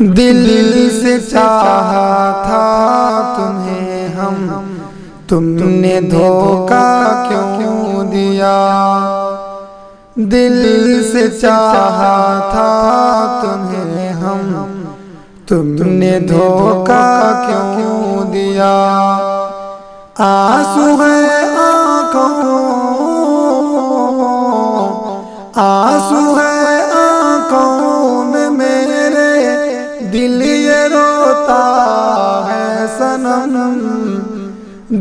دل سے چاہا تھا تمہیں ہم، تم نے دھوکا کیوں دیا؟ دل سے چاہا تھا تمہیں ہم، تم نے دھوکا کیوں دیا؟ آنسو ہے آنکھوں، آنسو ہے آنکھوں میں میرے، دل یہ روتا ہے صنم۔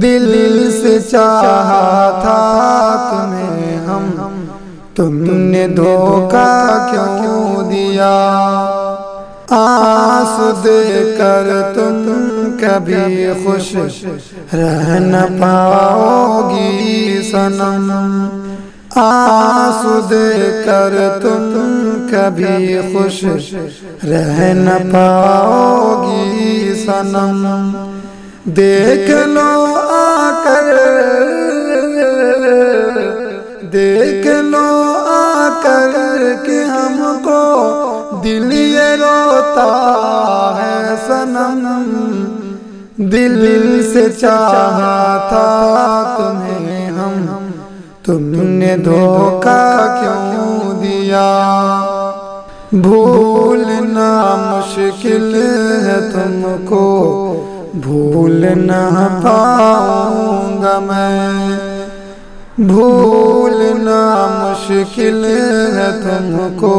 دل سے چاہا تھا تمہیں ہم، تم نے دھوکا کیوں دیا؟ آنسو دے کر تم کبھی خوش رہ نہ پاؤ گی صنم، آنسو دے کر تم کبھی خوش رہ نہ پاؤ گی صنم۔ دیکھ لو آ کر، دیکھ لو آ کر کہ ہم کو دل یہ روتا ہے صنم۔ دل سے چاہا تھا تمہیں ہم، تم نے دھوکا کیوں دیا؟ بھولنا مشکل ہے تم کو، بھول نہ پاؤں گا میں، بھولنا مشکل ہے تم کو،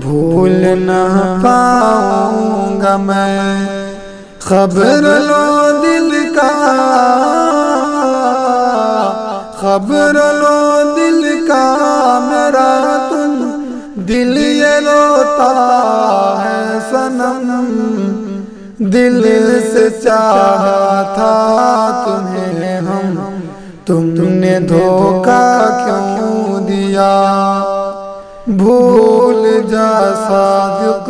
بھول نہ پاؤں گا میں۔ خبر لو دل کا، خبر لو دل کا میرا، تم دل یہ روتا ہے صنم۔ دل سے چاہا تھا تمہیں ہم، تم نے دھوکا کیوں دیا؟ بھول جا صادق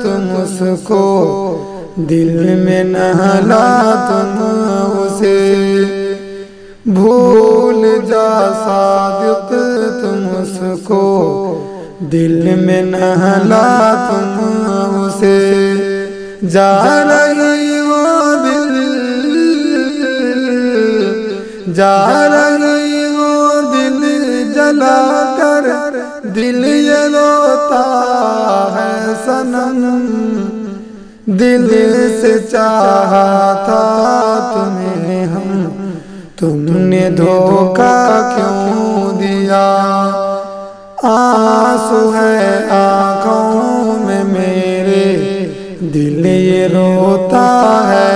تم اس کو، دل میں نہ لا تم اسے، بھول جا صادق تم اس کو، دل میں نہ لا تم اسے۔ جا رہی وہ دل، جا رہی وہ دل جلا کر، دل یہ روتا ہے صنم۔ دل سے چاہا تھا تمہیں ہم، تم نے دھوکا کیوں دیا؟ آنسو ہے آنکھوں میں میرے، دل یہ روتا ہے